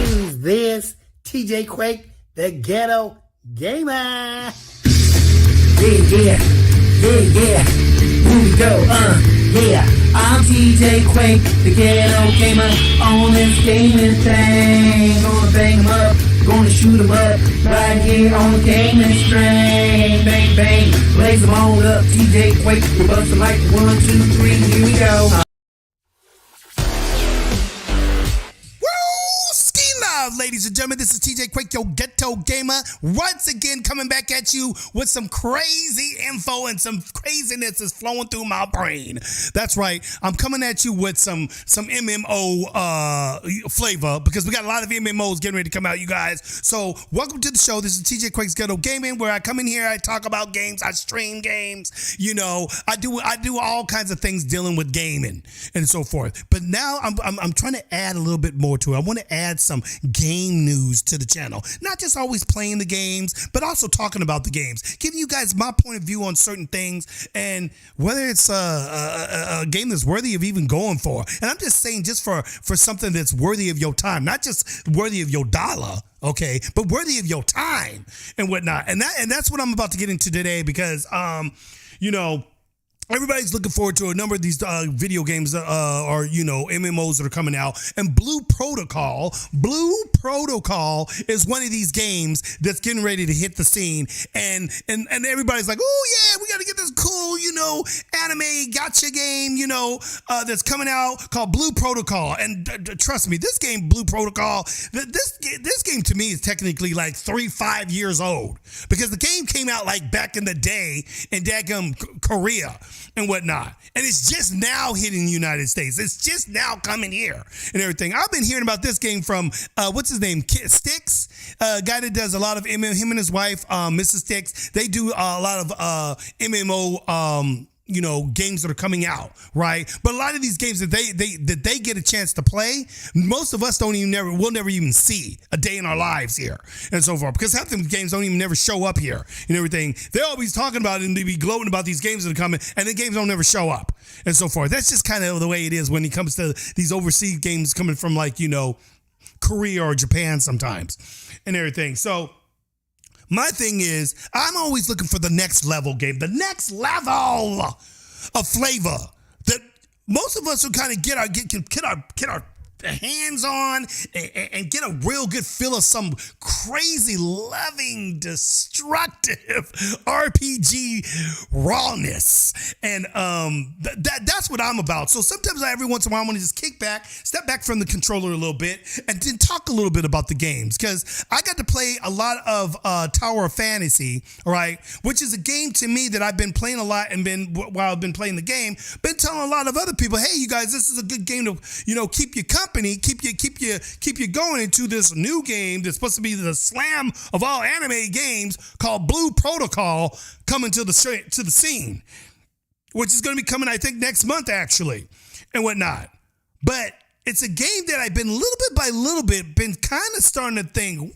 Who's this? TJ Quake, the Ghetto Gamer. Yeah. Here we go, yeah. I'm TJ Quake, the Ghetto Gamer, on this gaming thing. Gonna bang 'em up, gonna shoot 'em up, right here on the gaming string. Bang, bang, blaze 'em on up, TJ Quake, we're bustin' like 1, 2, 3, here we go. Ladies and gentlemen, this is TJ Quake, your Ghetto Gamer, once again coming back at you with some crazy info and some craziness is flowing through my brain. That's right, I'm coming at you with some MMO flavor because we got a lot of MMOs getting ready to come out, you guys. So welcome to the show. This is TJ Quake's Ghetto Gaming, where I come in here, I talk about games, I stream games, you know, I do all kinds of things dealing with gaming and so forth. But now I'm trying to add a little bit more to it. I want to add some game news to the channel, not just always playing the games, but also talking about the games, giving you guys my point of view on certain things and whether it's a game that's worthy of even going for. And I'm just saying, just for something that's worthy of your time, not just worthy of your dollar, okay, but worthy of your time and whatnot. And that's what I'm about to get into today because you know, everybody's looking forward to a number of these video games or, you know, MMOs that are coming out. And Blue Protocol is one of these games that's getting ready to hit the scene. And everybody's like, oh, yeah, we got to get this cool, you know, anime gotcha game, you know, that's coming out called Blue Protocol. And trust me, this game, Blue Protocol, this game to me is technically like 3-5 years old because the game came out like back in the day in daggum Korea and whatnot, and it's just now hitting the United States. It's just now coming here and everything. I've been hearing about this game from what's his name, Styx, guy that does a lot of him and his wife, Mrs. Styx. They do a lot of MMO you know, games that are coming out, right? But a lot of these games that they get a chance to play, most of us we'll never even see a day in our lives here and so forth, because half of them games don't even never show up here and everything. They're always talking about it and they be gloating about these games that are coming, and the games don't never show up and so forth. That's just kind of the way it is when it comes to these overseas games coming from, like, you know, Korea or Japan sometimes and everything. So my thing is, I'm always looking for the next level game, the next level of flavor that most of us will kind of get our hands on and get a real good feel of some crazy, loving, destructive RPG rawness. And that's what I'm about. So sometimes every once in a while I want to just kick back, step back from the controller a little bit, and then talk a little bit about the games, because I got to play a lot of Tower of Fantasy, right, which is a game to me that I've been playing a lot, and while I've been playing the game, been telling a lot of other people, hey, you guys, this is a good game to, you know, keep you company, keep you going into this new game that's supposed to be the slam of all anime games called Blue Protocol coming to the scene, which is going to be coming, I think, next month actually and whatnot. But it's a game that I've been little bit by little bit been kind of starting to think,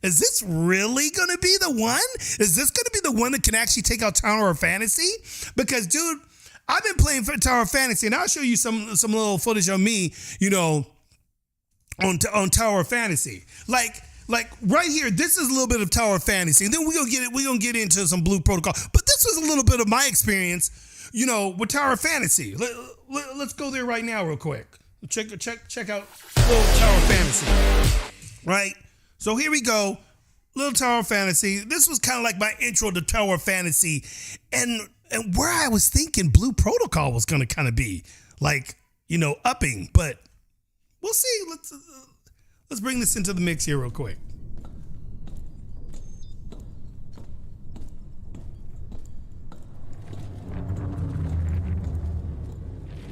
is this really going to be the one? Is this going to be the one that can actually take out Tower of Fantasy? Because, dude, I've been playing for Tower of Fantasy, and I'll show you some little footage of me, you know, on Tower of Fantasy. Like right here, this is a little bit of Tower of Fantasy, and then we're gonna get into some Blue Protocol. But this was a little bit of my experience, you know, with Tower of Fantasy. Let's go there right now, real quick. Check out little Tower of Fantasy, right? So here we go, little Tower of Fantasy. This was kind of like my intro to Tower of Fantasy, and where I was thinking Blue Protocol was going to kind of be, like, you know, upping, but we'll see. Let's bring this into the mix here real quick.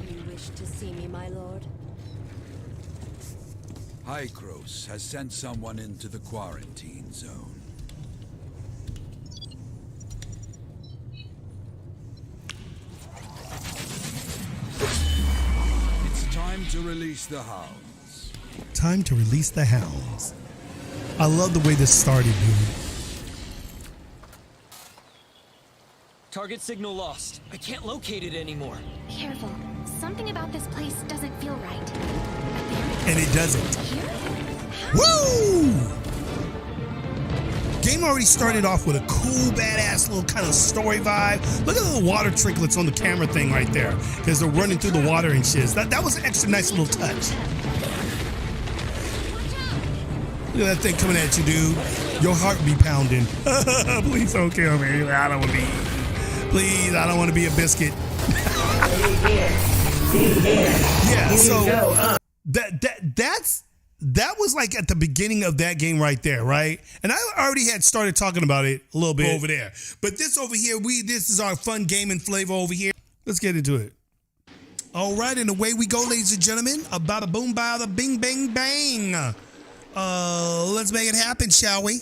You wish to see me, my lord? Hykros has sent someone into the quarantine zone. Time to release the hounds. Time to release the hounds. I love the way this started, dude. Target signal lost. I can't locate it anymore. Careful. Something about this place doesn't feel right. And it doesn't. Here? Woo! Game already started off with a cool, badass little kind of story vibe. Look at the little water tricklets on the camera thing right there, because they're running through the water and shit. That was an extra nice little touch. Look at that thing coming at you, dude. Your heart be pounding. Please don't kill me. I don't want to be. Please, I don't want to be a biscuit. Yeah. So that was like at the beginning of that game right there, right? And I already had started talking about it a little bit over there. But this over here, this is our fun gaming flavor over here. Let's get into it. All right, and away we go, ladies and gentlemen. A bada boom, bada bing, bang, bang. Let's make it happen, shall we?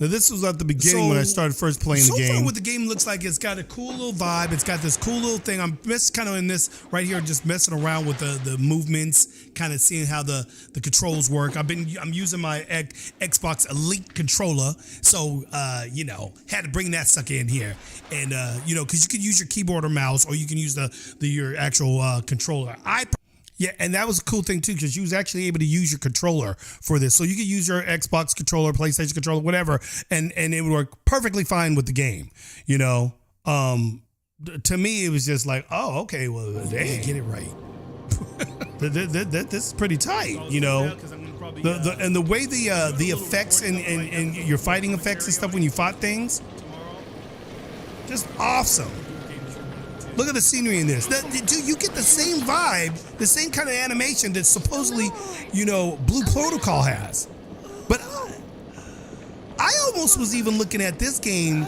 Now, this was at the beginning when I started first playing the game. So far, what the game looks like, it's got a cool little vibe. It's got this cool little thing. I'm just kind of in this right here, just messing around with the movements, kind of seeing how the controls work. I'm using my Xbox Elite controller, so had to bring that sucker in here, and because you can use your keyboard or mouse, or you can use your actual controller. Yeah, and that was a cool thing too, because you was actually able to use your controller for this. So you could use your Xbox controller, PlayStation controller, whatever, and it would work perfectly fine with the game. To me, it was just like, oh, okay, well, dang, get it right. This is pretty tight, and the way the effects and your fighting effects and stuff when you fought things, just awesome. Look at the scenery in this. Dude, you get the same vibe, the same kind of animation that supposedly, Blue Protocol has. But I almost was even looking at this game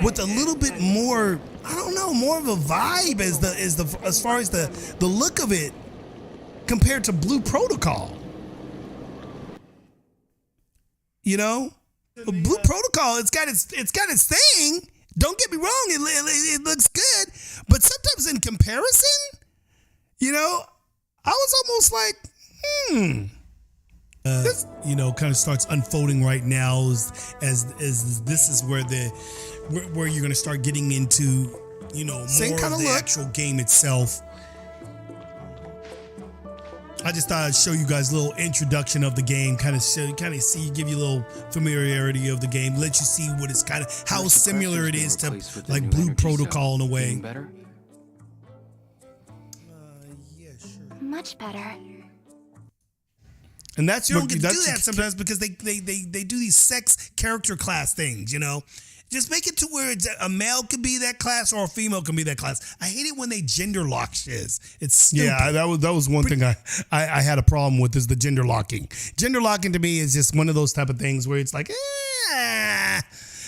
with a little bit more, I don't know, more of a vibe as far as the look of it compared to Blue Protocol. Blue Protocol, it's got its thing. Don't get me wrong, it looks good, but sometimes in comparison, I was almost like, this, kind of starts unfolding right now as this is where where you're gonna start getting into, same kind of the actual game itself. I just thought I'd show you guys a little introduction of the game, give you a little familiarity of the game, let you see what it's how similar it is to like Blue Protocol in a way. Yeah, sure. Much better. And that's you don't get to do that sometimes because they do these sex character class things, Just make it to where a male can be that class or a female can be that class. I hate it when they gender lock shit. It's stupid. Yeah, that was one thing I had a problem with is the gender locking. Gender locking to me is just one of those type of things where it's like,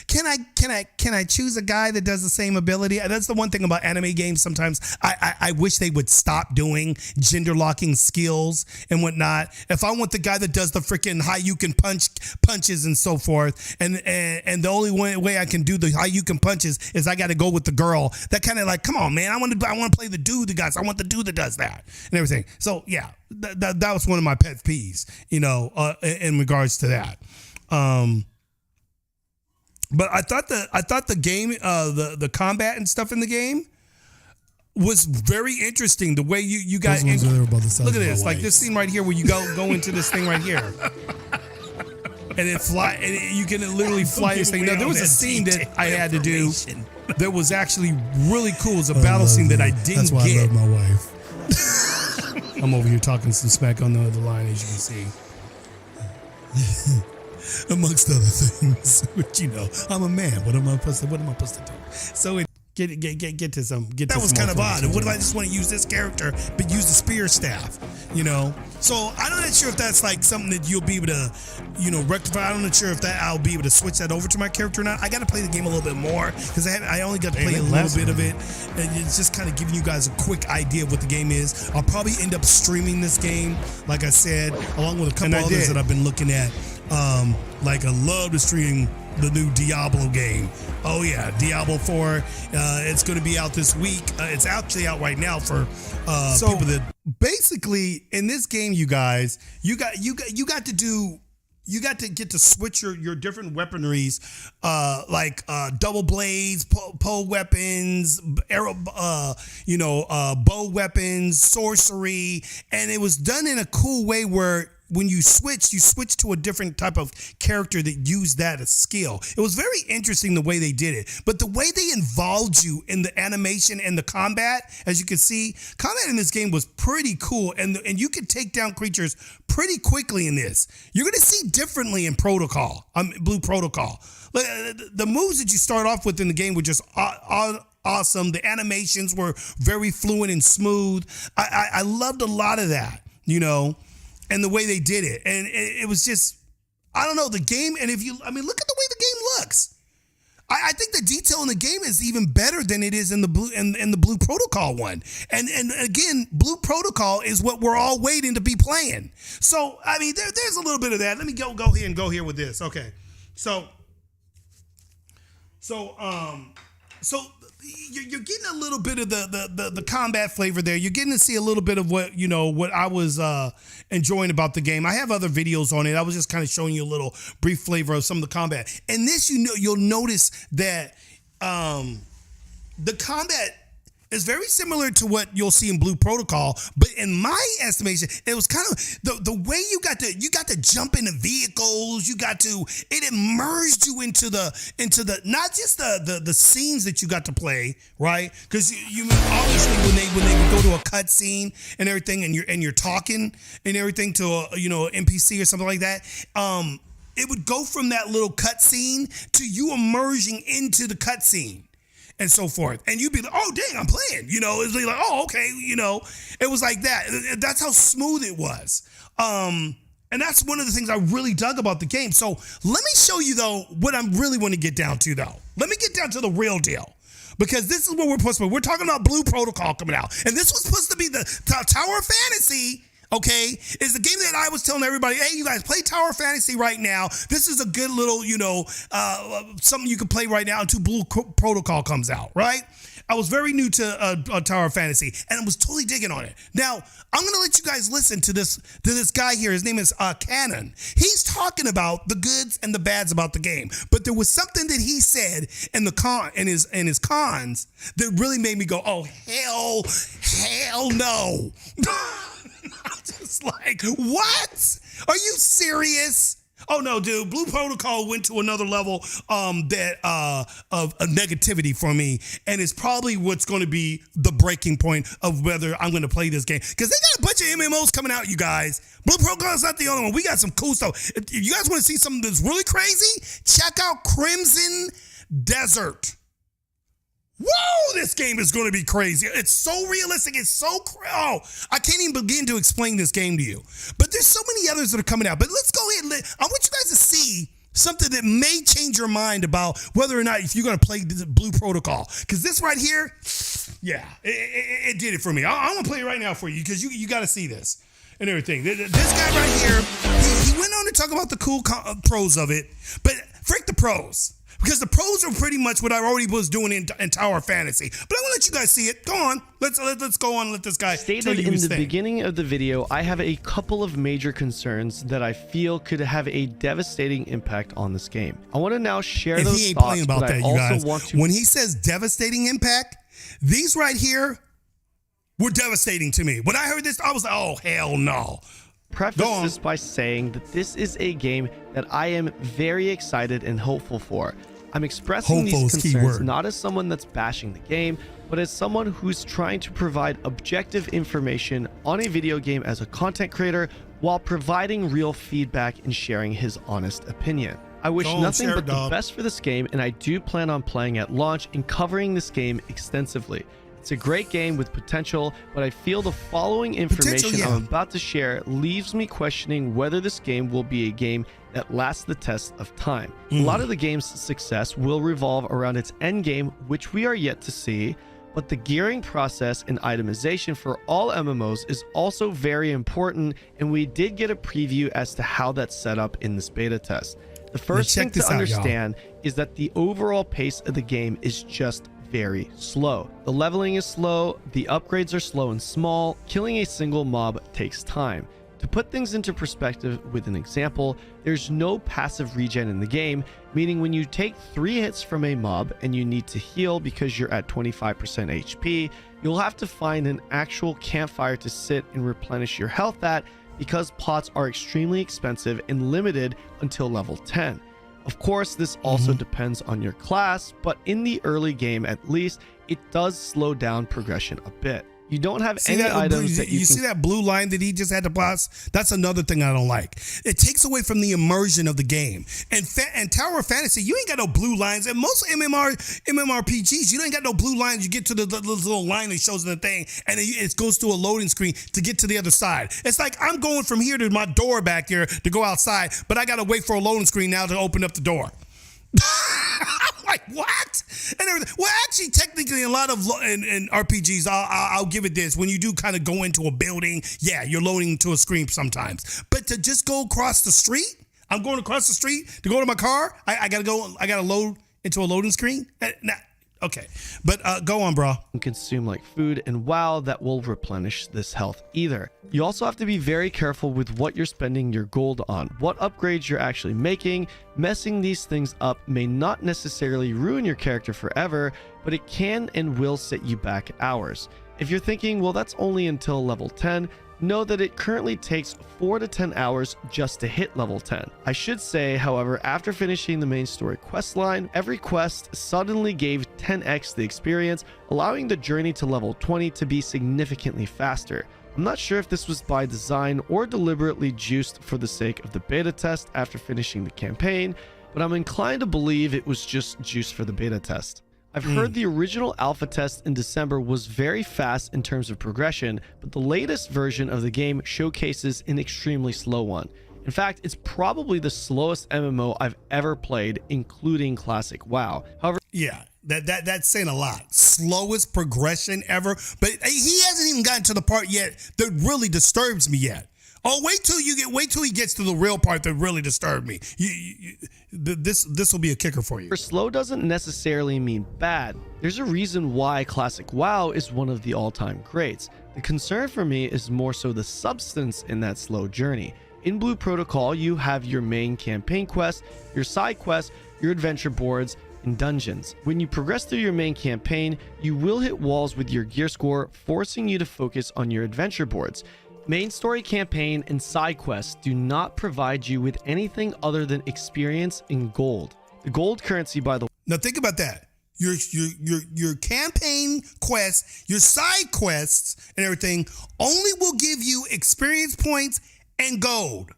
can I choose a guy that does the same ability? That's the one thing about anime games. Sometimes I wish they would stop doing gender locking skills and whatnot. If I want the guy that does the freaking Hadouken punches and so forth, and the only way I can do the Hadouken punches is I got to go with the girl. That kind of like, come on, man, I want to play the dude that does. I want the dude that does that and everything. So yeah, that was one of my pet peeves, in regards to that. But I thought the game, the combat and stuff in the game was very interesting. The way you guys look at this, like this scene right here where you go into this thing right here, and it fly, and you can literally fly this thing. Now there was a scene that I had to do that was actually really cool. It was a battle scene that I didn't get. That's why I love my wife. I'm over here talking some smack on the other line, as you can see. Amongst other things, which I'm a man. What am I supposed to do? So get to some. That was kind of odd. What if I just want to use this character but use the spear staff? So I'm not sure if that's like something that you'll be able to, rectify. I'm not sure if that I'll be able to switch that over to my character or not. I got to play the game a little bit more because I only got to play a little bit of it, and it's just kind of giving you guys a quick idea of what the game is. I'll probably end up streaming this game, like I said, along with a couple others that I've been looking at. Like I love to stream the new Diablo game. Oh yeah, Diablo 4. It's going to be out this week. It's actually out right now for people that basically in this game, you guys, you got to do you got to get to switch your different weaponries, like double blades, pole weapons, arrow, bow weapons, sorcery, and it was done in a cool way where when you switch to a different type of character that used that as skill. It was very interesting the way they did it, but the way they involved you in the animation and the combat, as you can see, combat in this game was pretty cool, and you could take down creatures pretty quickly in this. You're gonna see differently in Protocol, Blue Protocol. The moves that you start off with in the game were just awesome. The animations were very fluent and smooth. I loved a lot of that, and the way they did it. And it was just, I don't know, the game. And look at the way the game looks. I think the detail in the game is even better than it is in the Blue Protocol one. And again, Blue Protocol is what we're all waiting to be playing. So, there's a little bit of that. Let me go here with this. Okay. So you're getting a little bit of the combat flavor there. You're getting to see a little bit of what I was enjoying about the game. I have other videos on it. I was just kind of showing you a little brief flavor of some of the combat. And this, you'll notice that the combat is very similar to what you'll see in Blue Protocol, but in my estimation, it was kind of the way you got to jump into vehicles. It immersed you into the not just the scenes that you got to play, right? Because you obviously when they would go to a cut scene and everything, and you're talking and everything to an NPC or something like that. It would go from that little cut scene to you immersing into the cut scene and so forth. And you'd be like, oh, dang, I'm playing. It's like, oh, okay, it was like that. That's how smooth it was. And that's one of the things I really dug about the game. So let me show you, though, what I really want to get down to, though. Let me get down to the real deal. Because this is what we're supposed to be. We're talking about Blue Protocol coming out. And this was supposed to be the Tower of Fantasy, okay, is the game that I was telling everybody, hey, you guys, play Tower of Fantasy right now. This is a good little, something you can play right now until Blue Protocol comes out, right? I was very new to Tower of Fantasy, and I was totally digging on it. Now, I'm going to let you guys listen to this guy here. His name is Cannon. He's talking about the goods and the bads about the game, but there was something that he said in his cons that really made me go, oh, hell no. I'm just like, what? Are you serious? Oh no, dude! Blue Protocol went to another level of negativity for me, and it's probably what's going to be the breaking point of whether I'm going to play this game, because they got a bunch of MMOs coming out, you guys. Blue Protocol is not the only one. We got some cool stuff. If you guys want to see something that's really crazy, check out Crimson Desert. Whoa, this game is going to be crazy. It's so realistic. It's so I can't even begin to explain this game to you. But there's so many others that are coming out. But let's go ahead and I want you guys to see something that may change your mind about whether or not if you're going to play the Blue Protocol. Because this right here, yeah, it did it for me. I'm going to play it right now for you because you got to see this and everything. This guy right here, he went on to talk about the cool pros of it. But frick the pros. Because the pros are pretty much what I already was doing in Tower Fantasy. But I'm going to let you guys see it. Go on. Let's go on and let this guy tell you in his the thing. beginning of the video, I have a couple of major concerns that I feel could have a devastating impact on this game. I want to now share And those he ain't thoughts, playing about but that, I you also guys. want to... When he says devastating impact, these right here were devastating to me. When I heard this, I was like, oh, hell no. Preface this by saying that this is a game that I am very excited and hopeful for. I'm expressing these concerns not as someone that's bashing the game, but as someone who's trying to provide objective information on a video game as a content creator while providing real feedback and sharing his honest opinion. I wish nothing but the best for this game, and I do plan on playing at launch and covering this game extensively. It's a great game with potential, but I feel the following information I'm about to share leaves me questioning whether this game will be a game that lasts the test of time. A lot of the game's success will revolve around its end game, which we are yet to see, but the gearing process and itemization for all MMOs is also very important, and we did get a preview as to how that's set up in this beta test. The first thing to understand is that the overall pace of the game is just very slow. The leveling is slow, the upgrades are slow and small, killing a single mob takes time. To To put things into perspective with an example, there's no passive regen in the game, meaning when you take 3 hits from a mob and you need to heal because you're at 25% HP, you'll have to find an actual campfire to sit and replenish your health at, because pots are extremely expensive and limited until level 10. Of course, this also depends on your class, but in the early game at least, it does slow down progression a bit. You don't have any items that you see that blue line that he just had to pass? That's another thing I don't like. It takes away from the immersion of the game. And Tower of Fantasy, you ain't got no blue lines. And most MMORPGs, you ain't got no blue lines. You get to the little line that shows in the thing, and it goes through a loading screen to get to the other side. It's like I'm going from here to my door back here to go outside, but I got to wait for a loading screen now to open up the door. I'm like, what? And everything. Well, actually, technically, a lot of in RPGs, I'll give it this. When you do kind of go into a building, yeah, you're loading to a screen sometimes. But to just go across the street, I'm going across the street to go to my car. I gotta load into a loading screen. Nah, okay, but go on, bro. Consume like food and WoW that will replenish this health either. You also have to be very careful with what you're spending your gold on, what upgrades you're actually making. Messing these things up may not necessarily ruin your character forever, but it can and will set you back hours. If you're thinking, well, that's only until level 10, know that it currently takes 4 to 10 hours just to hit level 10. I should say, however, after finishing the main story quest line, every quest suddenly gave 10x the experience, allowing the journey to level 20 to be significantly faster. I'm not sure if this was by design or deliberately juiced for the sake of the beta test after finishing the campaign, but I'm inclined to believe it was just juiced for the beta test. I've heard the original alpha test in December was very fast in terms of progression, but the latest version of the game showcases an extremely slow one. In fact, it's probably the slowest MMO I've ever played, including classic WoW. However, yeah, that's saying a lot. Slowest progression ever, but he hasn't even gotten to the part yet that really disturbs me yet. Oh, wait till he gets to the real part that really disturbed me. This will be a kicker for you. Slow doesn't necessarily mean bad. There's a reason why classic WoW is one of the all-time greats. The concern for me is more so the substance in that slow journey. In Blue Protocol, you have your main campaign quest, your side quests, your adventure boards, and dungeons. When you progress through your main campaign, you will hit walls with your gear score, forcing you to focus on your adventure boards. Main story campaign and side quests do not provide you with anything other than experience and gold. The gold currency, by the way. Now think about that. Your campaign quests, your side quests and everything only will give you experience points and gold.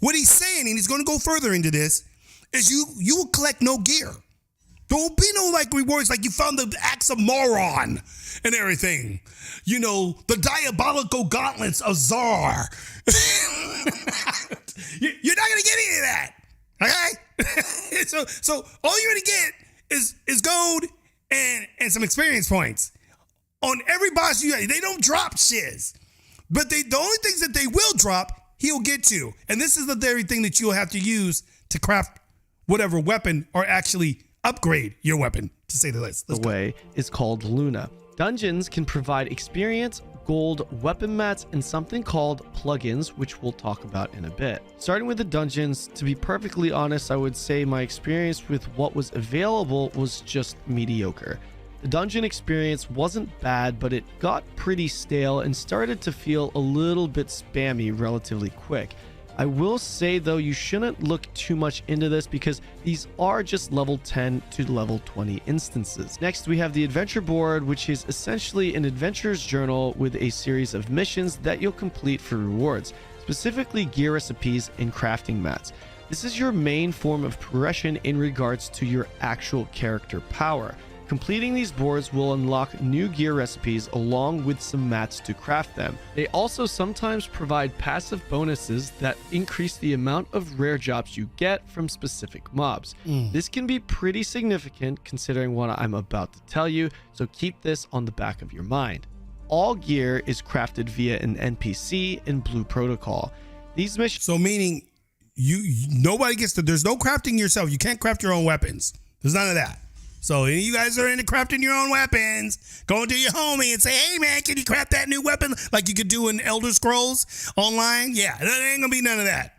What he's saying, and he's going to go further into this, is you will collect no gear. There will be no like rewards like you found the axe of Moron and everything. You know, the diabolical gauntlets of Zar. You're not gonna get any of that. Okay? so all you're gonna get is gold and some experience points. On every boss they don't drop shiz. But the only things that they will drop, he'll get to. And this is the very thing that you'll have to use to craft whatever weapon or actually upgrade your weapon, to say the least. The way is called Luna. Dungeons can provide experience, gold, weapon mats, and something called plugins, which we'll talk about in a bit. Starting with the dungeons, to be perfectly honest, I would say my experience with what was available was just mediocre. The dungeon experience wasn't bad, but it got pretty stale and started to feel a little bit spammy relatively quick. I will say though, you shouldn't look too much into this because these are just level 10 to level 20 instances. Next, we have the adventure board, which is essentially an adventurer's journal with a series of missions that you'll complete for rewards, specifically gear recipes and crafting mats. This is your main form of progression in regards to your actual character power. Completing these boards will unlock new gear recipes along with some mats to craft them. They also sometimes provide passive bonuses that increase the amount of rare jobs you get from specific mobs. This can be pretty significant considering what I'm about to tell you, so keep this on the back of your mind. All gear is crafted via an NPC in Blue Protocol. These missions... So meaning nobody gets to... There's no crafting yourself. You can't craft your own weapons. There's none of that. So if you guys are into crafting your own weapons, go to your homie and say, hey man, can you craft that new weapon like you could do in Elder Scrolls Online? Yeah, there ain't gonna be none of that.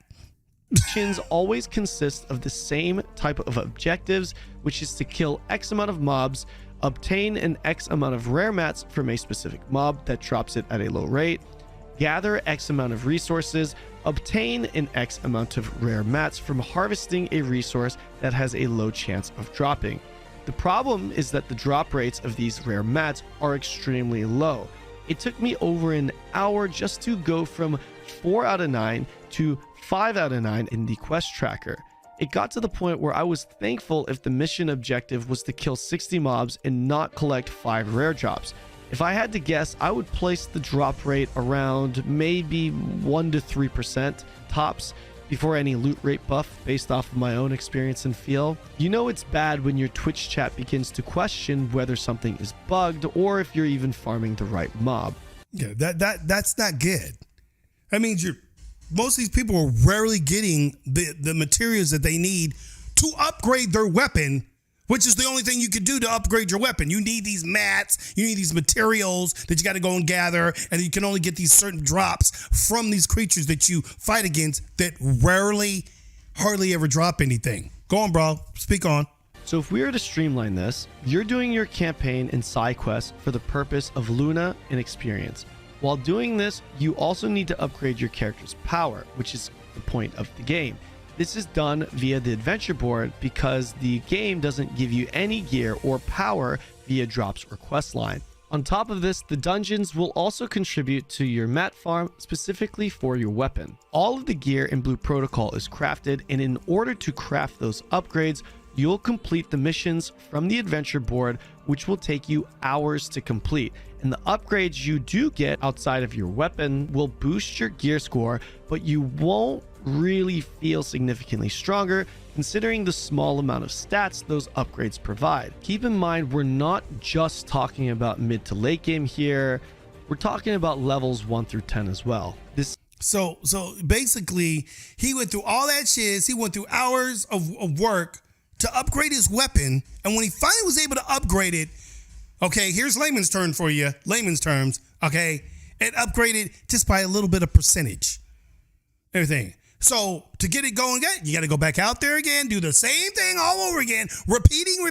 Missions always consist of the same type of objectives, which is to kill X amount of mobs, obtain an X amount of rare mats from a specific mob that drops it at a low rate, gather X amount of resources, obtain an X amount of rare mats from harvesting a resource that has a low chance of dropping. The problem is that the drop rates of these rare mats are extremely low. It took me over an hour just to go from 4 out of 9 to 5 out of 9 in the quest tracker. It got to the point where I was thankful if the mission objective was to kill 60 mobs and not collect 5 rare drops. If I had to guess, I would place the drop rate around maybe 1 to 3% tops before any loot rate buff based off of my own experience and feel. You know it's bad when your Twitch chat begins to question whether something is bugged or if you're even farming the right mob. Yeah, that's not good. That means most of these people are rarely getting the materials that they need to upgrade their weapon, which is the only thing you could do to upgrade your weapon. You need these mats, you need these materials that you got to go and gather, and you can only get these certain drops from these creatures that you fight against that hardly ever drop anything. Go on, bro. Speak on. So if we were to streamline this, you're doing your campaign and side quests for the purpose of Luna and experience. While doing this, you also need to upgrade your character's power, which is the point of the game. This is done via the adventure board because the game doesn't give you any gear or power via drops or quest line. On top of this, the dungeons will also contribute to your mat farm specifically for your weapon. All of the gear in Blue Protocol is crafted, and in order to craft those upgrades, you'll complete the missions from the adventure board, which will take you hours to complete. And the upgrades you do get outside of your weapon will boost your gear score, but you won't really feel significantly stronger considering the small amount of stats those upgrades provide. Keep in mind, we're not just talking about mid to late game here. We're talking about levels 1 through 10 as well. So basically, he went through all that shit. He went through hours of work to upgrade his weapon, and when he finally was able to upgrade it, okay, here's layman's term for you, layman's terms, okay, it upgraded just by a little bit of percentage, everything. So to get it going again, you got to go back out there again, do the same thing all over again, repeating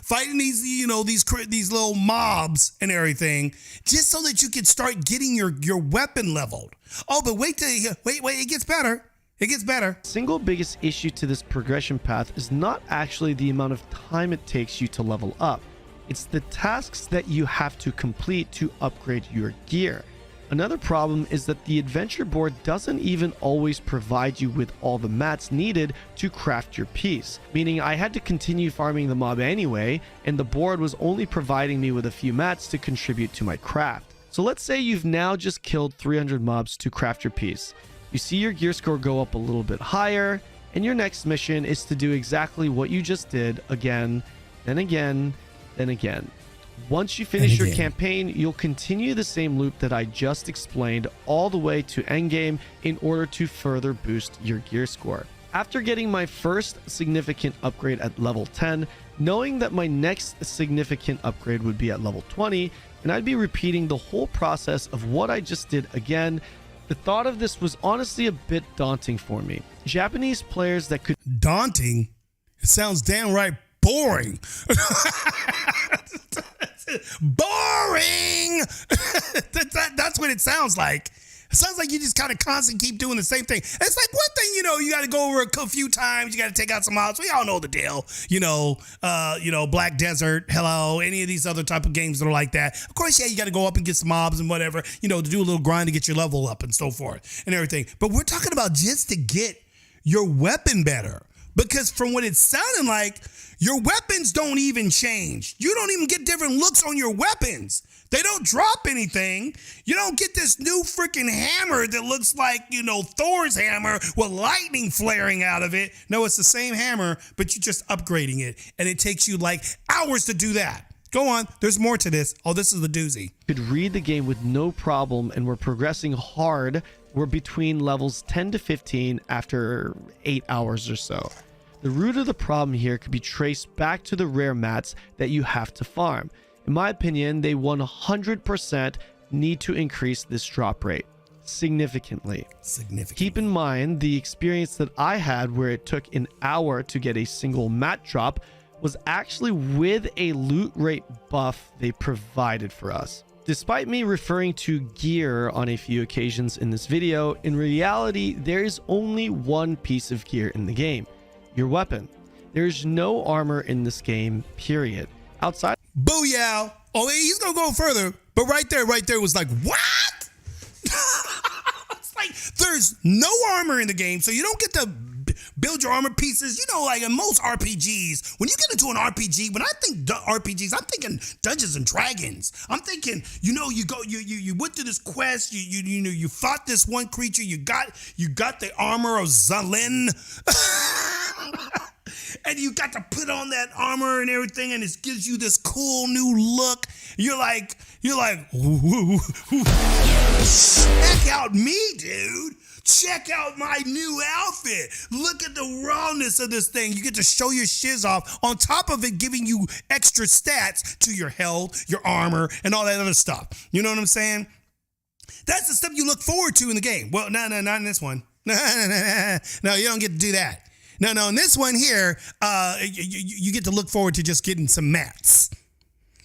fighting these little mobs and everything, just so that you can start getting your weapon leveled. Oh, but wait, it gets better. It gets better. The single biggest issue to this progression path is not actually the amount of time it takes you to level up. It's the tasks that you have to complete to upgrade your gear. Another problem is that the adventure board doesn't even always provide you with all the mats needed to craft your piece, meaning I had to continue farming the mob anyway, and the board was only providing me with a few mats to contribute to my craft. So let's say you've now just killed 300 mobs to craft your piece. You see your gear score go up a little bit higher, and your next mission is to do exactly what you just did again, then again, then again. Once you finish your campaign, you'll continue the same loop that I just explained all the way to endgame in order to further boost your gear score. After getting my first significant upgrade at level 10, knowing that my next significant upgrade would be at level 20, and I'd be repeating the whole process of what I just did again, the thought of this was honestly a bit daunting for me. Japanese players that could... Daunting? It sounds downright boring. Boring! That's what it sounds like. It sounds like you just kind of constantly keep doing the same thing. It's like one thing, you got to go over a few times. You got to take out some mobs. We all know the deal. Black Desert, Hello, any of these other type of games that are like that. Of course, yeah, you got to go up and get some mobs and whatever, to do a little grind to get your level up and so forth and everything. But we're talking about just to get your weapon better. Because from what it's sounding like, your weapons don't even change. You don't even get different looks on your weapons. They don't drop anything. You don't get this new freaking hammer that looks like, Thor's hammer with lightning flaring out of it. No, it's the same hammer, but you're just upgrading it. And it takes you like hours to do that. Go on. There's more to this. Oh, this is the doozy. Could read the game with no problem, and we're progressing hard. We're between levels 10 to 15 after 8 hours or so. The root of the problem here could be traced back to the rare mats that you have to farm. In my opinion, they 100% need to increase this drop rate significantly. Keep in mind the experience that I had where it took an hour to get a single mat drop was actually with a loot rate buff they provided for us. Despite me referring to gear on a few occasions in this video, in reality there is only one piece of gear in the game: your weapon. There's no armor in this game, period. Outside Booyah! Oh, he's gonna go further, but right there was like, what? It's like there's no armor in the game, so you don't get to build your armor pieces. You know, like in most RPGs, when you get into an RPG, when I think RPGs, I'm thinking Dungeons and Dragons. I'm thinking, you know, you went through this quest, you fought this one creature, you got the armor of Zalin. And you got to put on that armor and everything, and it gives you this cool new look. You're like, ooh, check out me, dude. Check out my new outfit. Look at the rawness of this thing. You get to show your shiz off, on top of it giving you extra stats to your health, your armor, and all that other stuff. You know what I'm saying? That's the stuff you look forward to in the game. Well, no, not in this one. No, you don't get to do that. No, in this one here, you get to look forward to just getting some mats.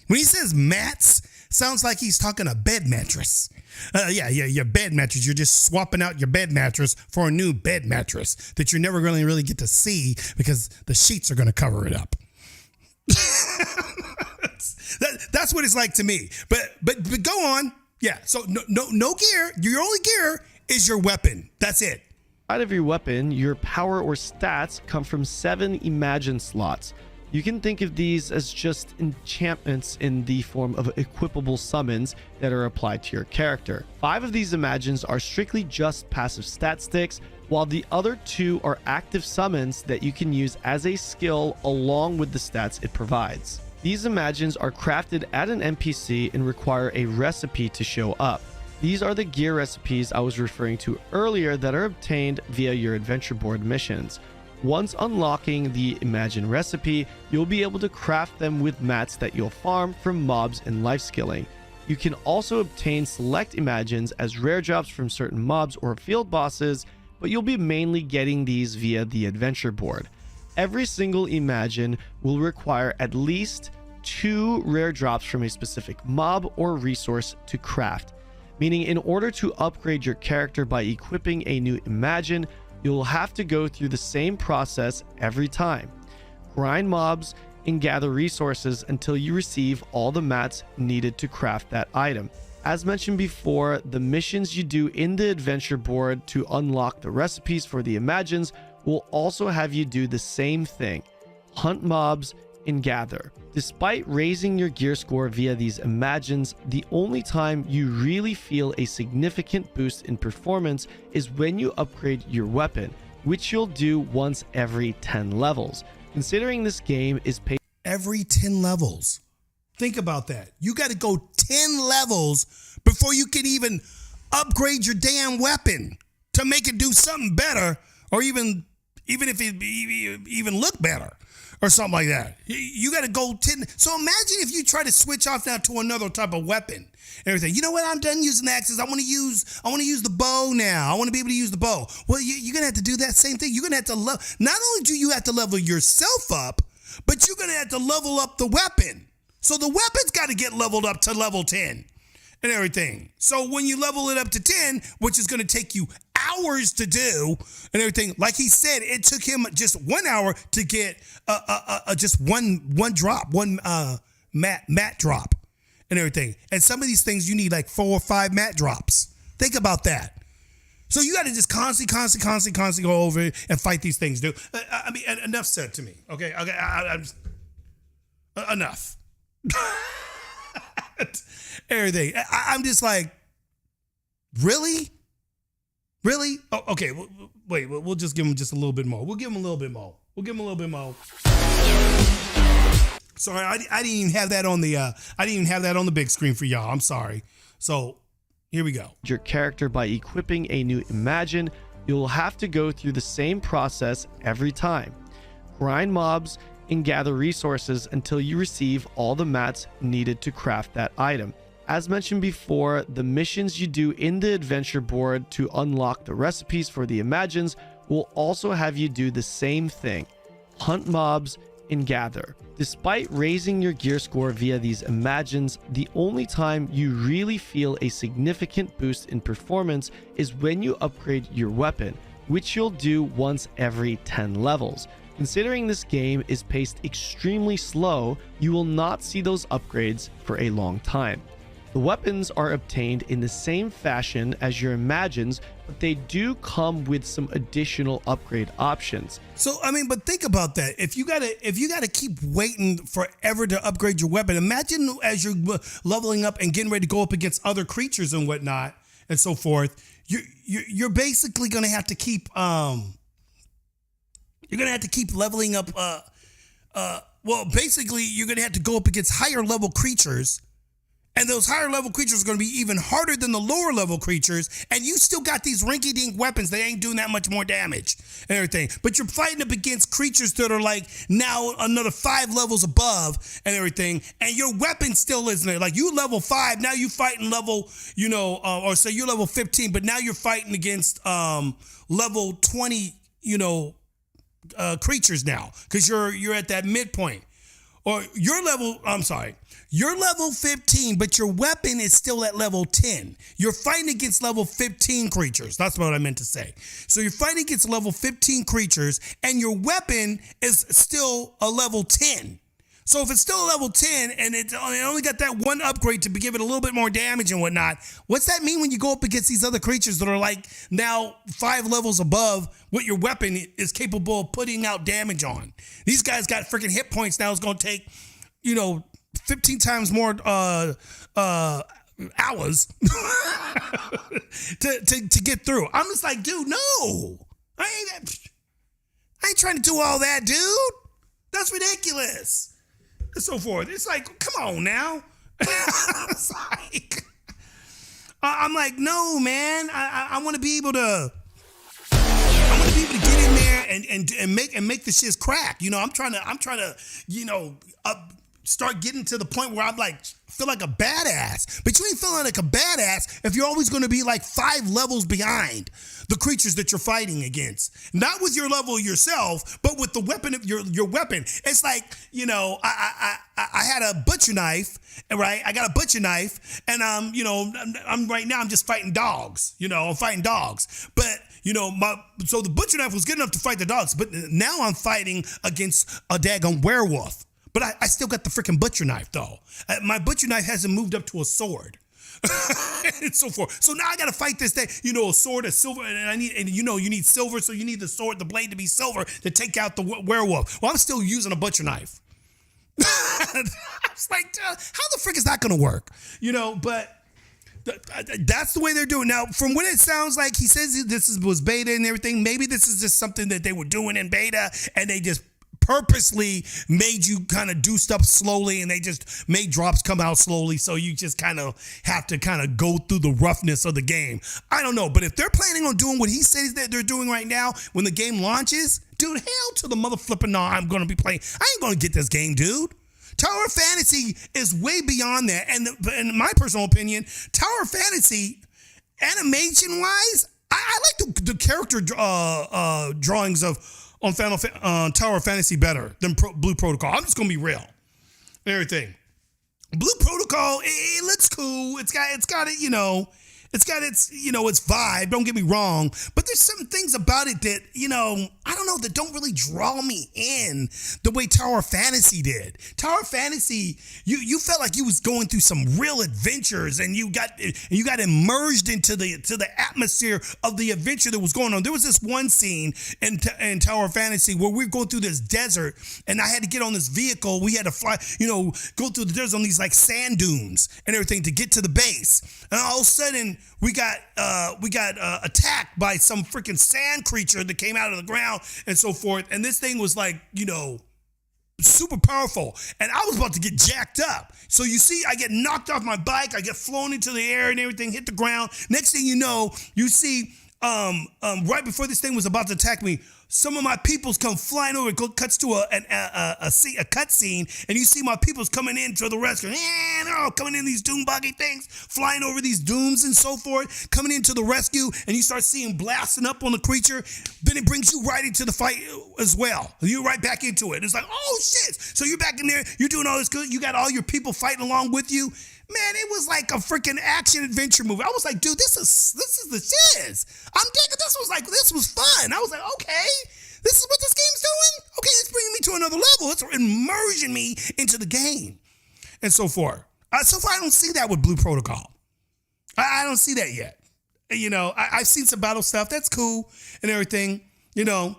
When he says mats, sounds like he's talking a bed mattress. Yeah, your bed mattress. You're just swapping out your bed mattress for a new bed mattress that you never really get to see because the sheets are going to cover it up. That's what it's like to me. But go on. Yeah, so no gear. Your only gear is your weapon. That's it. Out of your weapon, your power or stats come from 7 Imagine slots. You can think of these as just enchantments in the form of equipable summons that are applied to your character. 5 of these Imagines are strictly just passive stat sticks, while the other 2 are active summons that you can use as a skill along with the stats it provides. These Imagines are crafted at an NPC and require a recipe to show up. These are the gear recipes I was referring to earlier that are obtained via your adventure board missions. Once unlocking the Imagine recipe, you'll be able to craft them with mats that you'll farm from mobs and life skilling. You can also obtain select Imagines as rare drops from certain mobs or field bosses, but you'll be mainly getting these via the adventure board. Every single Imagine will require at least 2 rare drops from a specific mob or resource to craft. Meaning in order to upgrade your character by equipping a new Imagine, you'll have to go through the same process every time. Grind mobs and gather resources until you receive all the mats needed to craft that item. As mentioned before, the missions you do in the adventure board to unlock the recipes for the Imagines will also have you do the same thing: hunt mobs and gather. Despite raising your gear score via these Imagines, the only time you really feel a significant boost in performance is when you upgrade your weapon, which you'll do once every 10 levels. Considering this game is paid every 10 levels. Think about that. You got to go 10 levels before you can even upgrade your damn weapon to make it do something better, or even if it even look better or something like that. You got to go 10. So imagine if you try to switch off now to another type of weapon and everything. You know what? I'm done using axes. I want to use the bow now. I want to be able to use the bow. Well, you're going to have to do that same thing. You're going to have to not only do you have to level yourself up, but you're going to have to level up the weapon. So the weapon's got to get leveled up to level 10 and everything. So when you level it up to 10, which is going to take you hours to do and everything, like he said, it took him just 1 hour to get just one drop, one mat drop and everything. And some of these things you need like 4 or 5 mat drops. Think about that. So you got to just constantly go over it and fight these things, dude. I mean, enough said to me. Okay, I'm just, enough. Everything. I'm just like, really? Oh, okay. Wait. We'll just give him just a little bit more. We'll give him a little bit more. Sorry, I didn't even have that on the. I didn't even have that on the big screen for y'all. I'm sorry. So here we go. Your character by equipping a new Imagine, you'll have to go through the same process every time. grind mobs, and gather resources until you receive all the mats needed to craft that item. As mentioned before, the missions you do in the adventure board to unlock the recipes for the Imagines will also have you do the same thing: hunt mobs and gather. Despite raising your gear score via these Imagines, the only time you really feel a significant boost in performance is when you upgrade your weapon, which you'll do once every 10 levels. Considering this game is paced extremely slow, you will not see those upgrades for a long time. The weapons are obtained in the same fashion as your Imagines, but they do come with some additional upgrade options. So I mean, but think about that. If you gotta keep waiting forever to upgrade your weapon, imagine as you're leveling up and getting ready to go up against other creatures and whatnot and so forth. You're basically gonna have to keep leveling up. Well, basically, you're gonna have to go up against higher level creatures. And those higher level creatures are going to be even harder than the lower level creatures. And you still got these rinky-dink weapons. They ain't doing that much more damage and everything. But you're fighting up against creatures that are like now another 5 levels above and everything. And your weapon still isn't there. Like you level 5, now you fighting level, or say you're level 15, but now you're fighting against level 20, creatures now. Because you're at that midpoint. Or you're level 15, but your weapon is still at level 10. You're fighting against level 15 creatures. That's what I meant to say. So you're fighting against level 15 creatures, and your weapon is still a level 10. So if it's still a level 10 and it only got that one upgrade to give it a little bit more damage and whatnot, what's that mean when you go up against these other creatures that are like now 5 levels above what your weapon is capable of putting out damage on? These guys got freaking hit points now. It's going to take, 15 times more hours to get through. I'm just like, dude, no. I ain't trying to do all that, dude. That's ridiculous. And so forth. It's like, come on now. It's like, I'm like, no, man. I want to be able to. I want to be able to get in there and make the shits crack. I'm trying to start getting to the point where I'm like, feel like a badass. But you ain't feeling like a badass if you're always going to be like 5 levels behind the creatures that you're fighting against. Not with your level yourself, but with the weapon of your weapon. It's like, I had a butcher knife, right? I got a butcher knife, and I'm right now I'm just fighting dogs. I'm fighting dogs. But so the butcher knife was good enough to fight the dogs, but now I'm fighting against a daggone werewolf. But I still got the freaking butcher knife, though. My butcher knife hasn't moved up to a sword. And so forth. So now I got to fight this thing. A sword, a silver, and you need silver, so you need the sword, the blade to be silver to take out the werewolf. Well, I'm still using a butcher knife. I was like, how the frick is that going to work? But that's the way they're doing. Now, from what it sounds like, he says this was beta and everything. Maybe this is just something that they were doing in beta, and they just purposely made you kind of do stuff slowly, and they just made drops come out slowly, so you just kind of have to kind of go through the roughness of the game. I don't know, but if they're planning on doing what he says that they're doing right now when the game launches, dude, hell to the mother flipping no, I'm going to be playing. I ain't going to get this game, dude. Tower of Fantasy is way beyond that, and in my personal opinion, Tower of Fantasy, animation-wise, I like the character drawings on Tower of Fantasy better than Blue Protocol. I'm just gonna be real and everything. Blue Protocol, it looks cool. It's got it, it's got its vibe. Don't get me wrong, but there's some things about it that I don't know, that don't really draw me in the way Tower of Fantasy did. Tower of Fantasy, you felt like you was going through some real adventures, and you got immersed into the atmosphere of the adventure that was going on. There was this one scene in Tower of Fantasy where we were going through this desert, and I had to get on this vehicle. We had to fly, go through the desert on these like sand dunes and everything to get to the base. And all of a sudden, we got attacked by some freaking sand creature that came out of the ground and so forth. And this thing was like, super powerful. And I was about to get jacked up. So you see, I get knocked off my bike. I get flown into the air and everything, hit the ground. Next thing you know, you see right before this thing was about to attack me, some of my peoples come flying over. It cuts to a cut scene, and you see my peoples coming in to the rescue. And they're all coming in these doom buggy things, flying over these dooms and so forth, coming into the rescue, and you start seeing blasting up on the creature. Then it brings you right into the fight as well. You're right back into it. It's like, oh shit! So you're back in there. You're doing all this good. You got all your people fighting along with you. Man, it was like a freaking action adventure movie. I was like, dude, this is the shiz. I'm digging. This was fun. I was like, okay, this is what this game's doing. Okay, it's bringing me to another level. It's immersing me into the game, and so forth. So far, I don't see that with Blue Protocol. I don't see that yet. You know, I've seen some battle stuff. That's cool and everything. You know.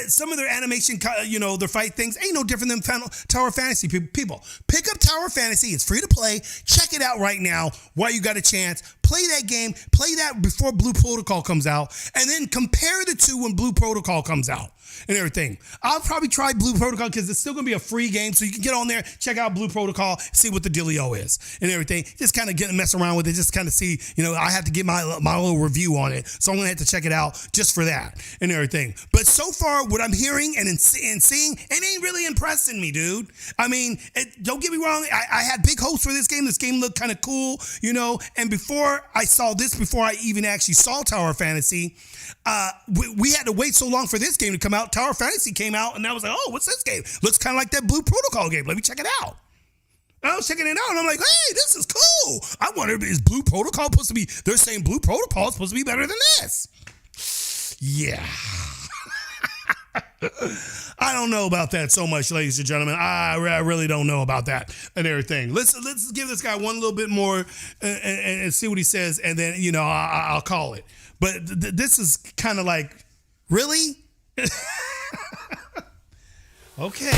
Some of their animation, you know, their fight things ain't no different than Tower Fantasy. People, pick up Tower Fantasy. It's free to play. Check it out right now while you got a chance. Play that game. Play that before Blue Protocol comes out. And then compare the two when Blue Protocol comes out and everything. I'll probably try Blue Protocol because it's still going to be a free game. So you can get on there, check out Blue Protocol, see what the dealio is and everything. Just kind of mess around with it. Just kind of see, you know, I have to get my little review on it. So I'm going to have to check it out just for that and everything. But so far, what I'm hearing and seeing, it ain't really impressing me, dude. I mean, don't get me wrong. I had big hopes for this game. This game looked kind of cool, you know. And before I even actually saw Tower Fantasy, we had to wait so long for this game to come out. Tower Fantasy came out, and I was like, oh, what's this game? Looks kind of like that Blue Protocol game. Let me check it out. I was checking it out, and I'm like, hey, this is cool. I wonder, is Blue Protocol supposed to be, they're saying Blue Protocol is supposed to be better than this. Yeah. I don't know about that so much, ladies and gentlemen. I really don't know about that and everything. Let's give this guy one little bit more and see what he says, and then, you know, I'll call it. But this is kind of like, really? Okay.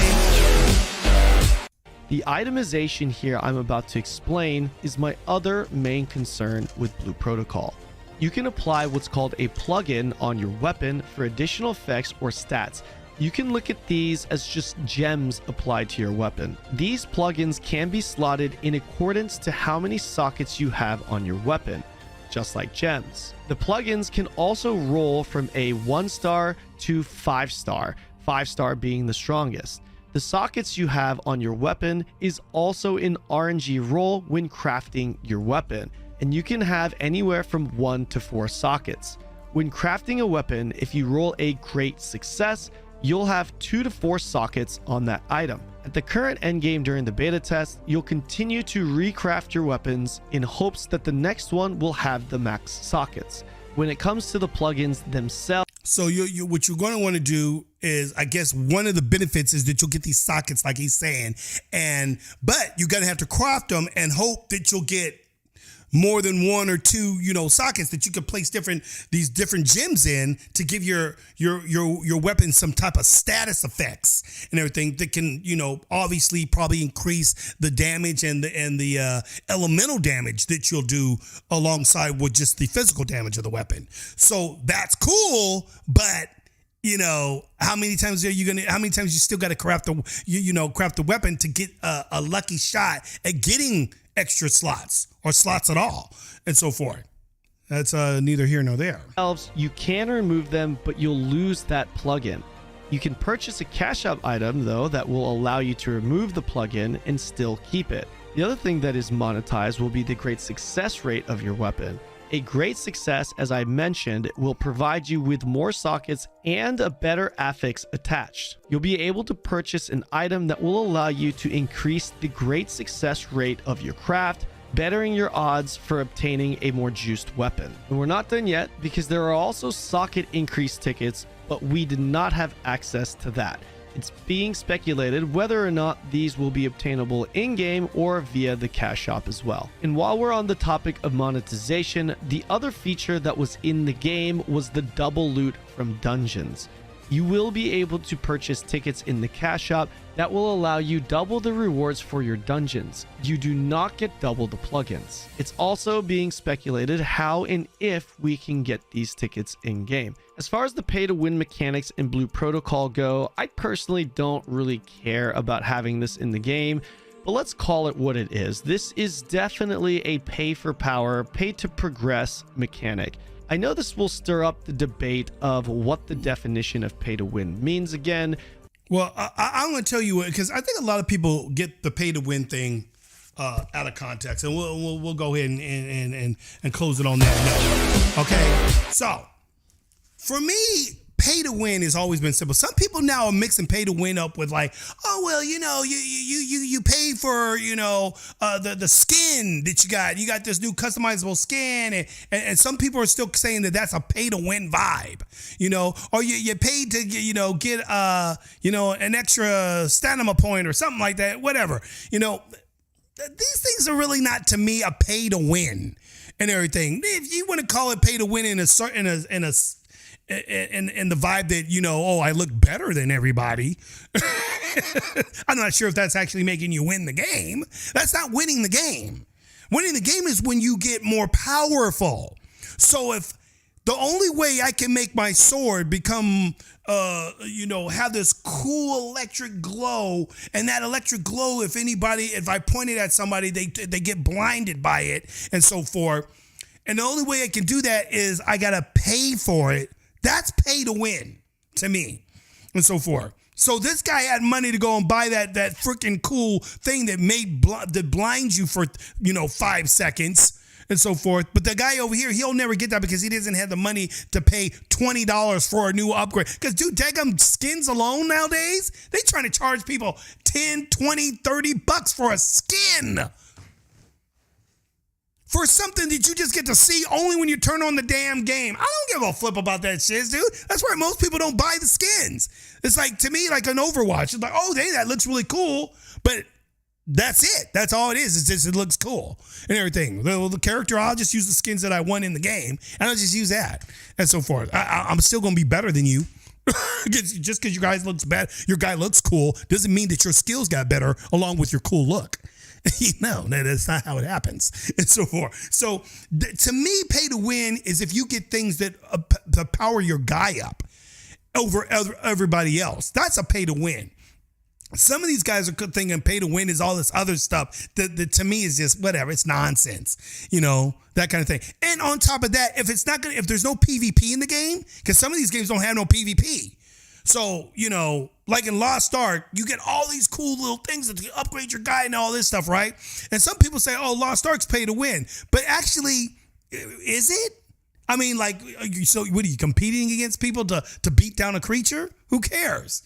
The itemization here I'm about to explain is my other main concern with Blue Protocol. You can apply what's called a plugin on your weapon for additional effects or stats. You can look at these as just gems applied to your weapon. These plugins can be slotted in accordance to how many sockets you have on your weapon, just like gems. The plugins can also roll from a 1-star to 5-star, 5-star being the strongest. The sockets you have on your weapon is also an RNG roll when crafting your weapon, and you can have anywhere from 1 to 4 sockets. When crafting a weapon, if you roll a great success, you'll have 2 to 4 sockets on that item. At the current endgame during the beta test, you'll continue to recraft your weapons in hopes that the next one will have the max sockets. When it comes to the plugins themselves, so what you're going to want to do is, I guess one of the benefits is that you'll get these sockets like he's saying, but you're going to have to craft them and hope that you'll get more than 1 or 2, you know, sockets that you can place these different gems in to give your weapon some type of status effects and everything that can, you know, obviously probably increase the damage and the elemental damage that you'll do alongside with just the physical damage of the weapon. So that's cool, but you know, how many times you still got to craft the weapon to get a lucky shot at getting extra slots or slots at all and so forth. That's neither here nor there. You can remove them, but you'll lose that plugin. You can purchase a cash out item though that will allow you to remove the plugin and still keep it. The other thing that is monetized will be the great success rate of your weapon. A great success, as I mentioned, will provide you with more sockets and a better affix attached. You'll be able to purchase an item that will allow you to increase the great success rate of your craft, bettering your odds for obtaining a more juiced weapon. And we're not done yet, because there are also socket increase tickets, but we did not have access to that. It's being speculated whether or not these will be obtainable in-game or via the cash shop as well. And while we're on the topic of monetization, the other feature that was in the game was the double loot from dungeons. You will be able to purchase tickets in the cash shop that will allow you double the rewards for your dungeons. You do not get double the plugins. It's also being speculated how and if we can get these tickets in-game. As far as the pay-to-win mechanics in Blue Protocol go, I personally don't really care about having this in the game, but let's call it what it is. This is definitely a pay-for-power, pay-to-progress mechanic. I know this will stir up the debate of what the definition of pay to win means again. Well, I'm going to tell you, because I think a lot of people get the pay to win thing out of context, and we'll go ahead and close it on that note. Okay, so for me, pay to win has always been simple. Some people now are mixing pay to win up with like, oh well, you pay for the skin that you got. You got this new customizable skin, and some people are still saying that that's a pay to win vibe, or you paid to get an extra stamina point or something like that. Whatever, these things are really not, to me, a pay to win and everything. If you want to call it pay to win in the vibe that, I look better than everybody. I'm not sure if that's actually making you win the game. That's not winning the game. Winning the game is when you get more powerful. So if the only way I can make my sword become, have this cool electric glow, and that electric glow, if I point it at somebody, they get blinded by it and so forth. And the only way I can do that is I got to pay for it. That's pay to win to me and so forth. So this guy had money to go and buy that freaking cool thing that blinds you for, 5 seconds and so forth. But the guy over here, he'll never get that because he doesn't have the money to pay $20 for a new upgrade. Because, dude, daggum skins alone nowadays, they trying to charge people 10, 20, 30 bucks for a skin. For something that you just get to see only when you turn on the damn game. I don't give a flip about that shit, dude. That's why most people don't buy the skins. It's like, to me, like an Overwatch. It's like, oh, that looks really cool, but that's it. That's all it is. It's just, it looks cool and everything. The character, I'll just use the skins that I won in the game, and I'll just use that and so forth. I'm still going to be better than you. Just because your guy looks cool doesn't mean that your skills got better along with your cool look. No, that's not how it happens and so forth. So to me, pay to win is if you get things that power your guy up over everybody else. That's a pay to win. Some of these guys are thinking pay to win is all this other stuff that to me is just whatever. It's nonsense, that kind of thing. And on top of that, if there's no PvP in the game, because some of these games don't have no PvP. So, like in Lost Ark, you get all these cool little things that upgrade your guy and all this stuff, right? And some people say, oh, Lost Ark's pay to win. But actually, is it? I mean, like, so what are you competing against people to beat down a creature? Who cares?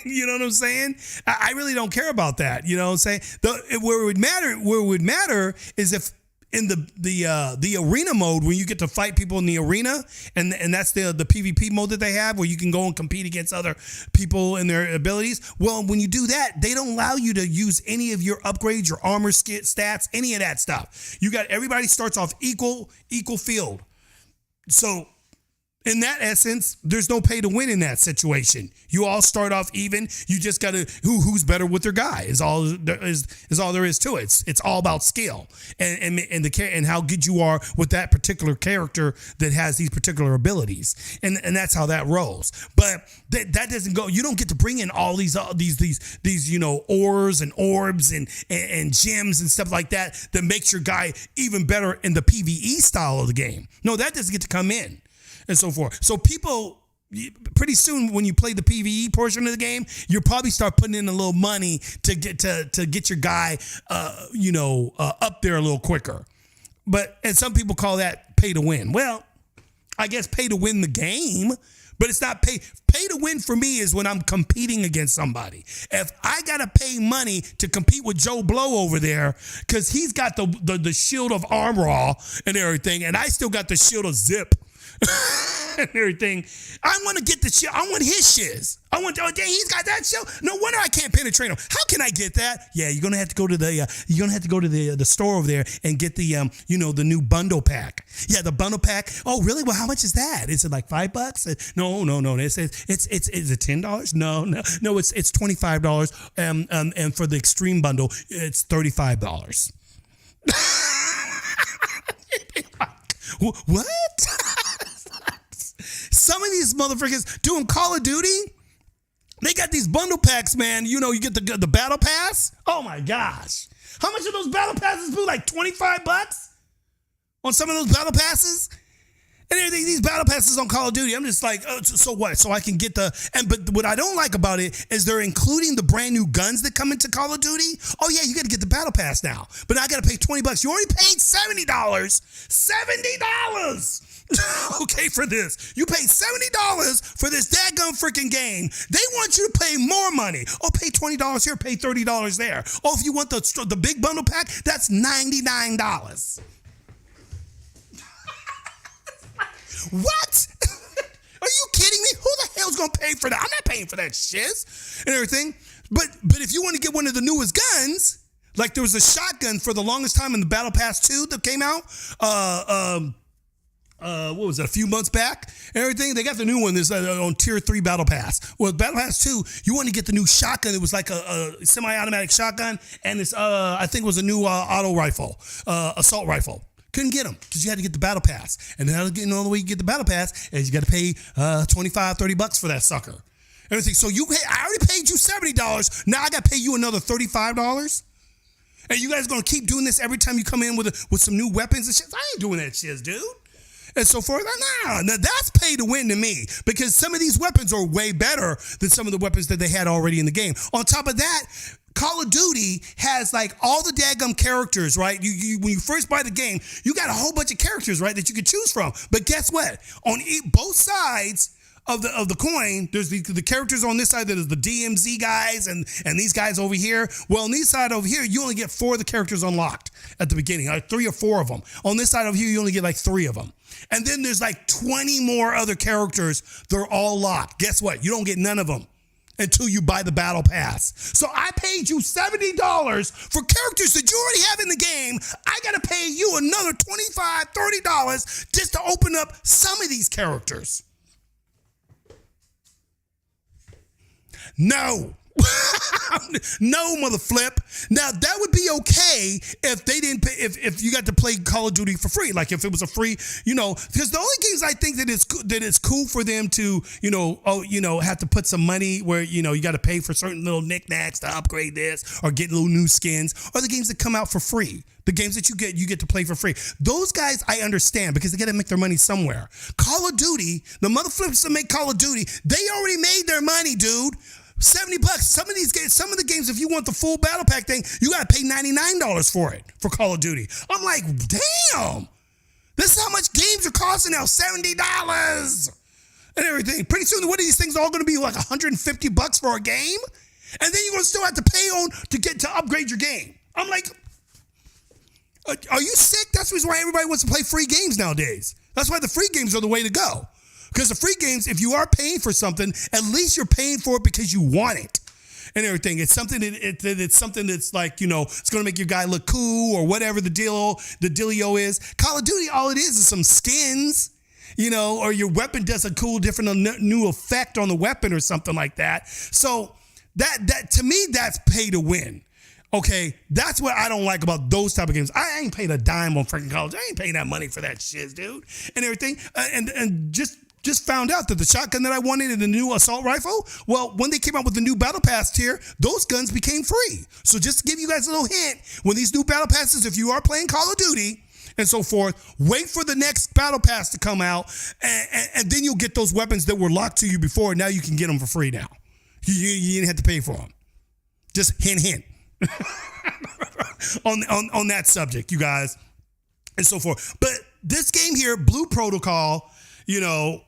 You know what I'm saying? I really don't care about that. You know what I'm saying? Where it would matter is if in the arena mode, where you get to fight people in the arena, and that's the PvP mode that they have, where you can go and compete against other people and their abilities. Well, when you do that, they don't allow you to use any of your upgrades, your armor stats, any of that stuff. Everybody starts off equal field. So in that essence, there's no pay to win in that situation. You all start off even. You just gotta who's better with their guy is all there is to it. It's all about skill and how good you are with that particular character that has these particular abilities, and that's how that rolls. But that doesn't go. You don't get to bring in all these ores and orbs and gems and stuff like that makes your guy even better in the PvE style of the game. No, that doesn't get to come in. And so forth. So people, pretty soon when you play the PvE portion of the game, you'll probably start putting in a little money to get your guy, up there a little quicker. And some people call that pay to win. Well, I guess pay to win the game, but it's not pay. Pay to win for me is when I'm competing against somebody. If I gotta pay money to compete with Joe Blow over there, because he's got the shield of Armor and everything, and I still got the shield of Zip. And everything. I want to get the shit. I want his shiz. He's got that show. No wonder I can't penetrate him. How can I get that? Yeah, you're gonna have to go to the store over there and get the the new bundle pack. Yeah, the bundle pack. Oh, really? Well, how much is that? Is it like $5? No. It's it $10? No. It's $25. And for the extreme bundle, it's $35. What? Some of these motherfuckers doing Call of Duty, they got these bundle packs, man. You get the battle pass. Oh my gosh. How much of those battle passes do? Like $25 on some of those battle passes? And everything, these battle passes on Call of Duty, I'm just like, so what? So I can get but what I don't like about it is they're including the brand new guns that come into Call of Duty. Oh yeah, you got to get the battle pass now, but I got to pay $20. You already paid $70. $70. Okay, for this. You paid $70 for this daggum freaking game. They want you to pay more money. Oh, pay $20 here, pay $30 there. Oh, if you want the big bundle pack, that's $99. What? Are you kidding me? Who the hell's gonna pay for that? I'm not paying for that shiz and everything. But if you want to get one of the newest guns, like there was a shotgun for the longest time in the Battle Pass 2 that came out. What was it? A few months back and everything. They got the new one. This on Tier 3 Battle Pass. Well, Battle Pass 2, you want to get the new shotgun. It was like a semi-automatic shotgun, and this I think it was a new auto rifle, assault rifle. Couldn't get them because you had to get the battle pass. And the only way you get the battle pass is you got to pay $25-$30 for that sucker. Everything. So I already paid you $70. Now I got to pay you another $35. And you guys going to keep doing this every time you come in with some new weapons and shit? I ain't doing that shit, dude. And so forth. Nah, that's pay to win to me, because some of these weapons are way better than some of the weapons that they had already in the game. On top of that, Call of Duty has like all the daggum characters, right? You when you first buy the game, you got a whole bunch of characters, right, that you can choose from. But guess what? On both sides of the coin, there's the characters on this side that is the DMZ guys and these guys over here. Well, on this side over here, you only get 4 of the characters unlocked at the beginning, like 3 or 4 of them. On this side over here, you only get like 3 of them. And then there's like 20 more other characters. They're all locked. Guess what? You don't get none of them until you buy the battle pass. So I paid you $70 for characters that you already have in the game. I got to pay you another $25, $30 just to open up some of these characters. No. No, mother flip. Now that would be okay if they didn't pay, if you got to play Call of Duty for free, like if it was a free, because the only games I think that it's cool for them to, have to put some money where, you got to pay for certain little knickknacks to upgrade this or get little new skins, are the games that come out for free. The games that you get to play for free. Those guys I understand because they got to make their money somewhere. Call of Duty, the mother flips that make Call of Duty, they already made their money, dude. $70. Some of these games, some of the games, if you want the full battle pack thing, you got to pay $99 for it for Call of Duty. I'm like, damn, this is how much games are costing now, $70 and everything. Pretty soon, what are these things all going to be like $150 for a game? And then you're going to still have to pay to upgrade your game. I'm like, are you sick? That's the reason why everybody wants to play free games nowadays. That's why the free games are the way to go. Because the free games, if you are paying for something, at least you're paying for it because you want it and everything. It's something it's something that's like, it's going to make your guy look cool or whatever the dealio is. Call of Duty, all it is some skins, or your weapon does a cool, different, new effect on the weapon or something like that. So that to me, that's pay to win. Okay, that's what I don't like about those type of games. I ain't paid a dime on freaking Call of Duty. I ain't paying that money for that shit, dude, and everything. And just found out that the shotgun that I wanted in the new assault rifle, well, when they came out with the new battle pass tier, those guns became free. So just to give you guys a little hint, when these new battle passes, if you are playing Call of Duty and so forth, wait for the next battle pass to come out, and then you'll get those weapons that were locked to you before. Now you can get them for free now. You didn't have to pay for them. Just hint. on that subject, you guys, and so forth. But this game here, Blue Protocol, it's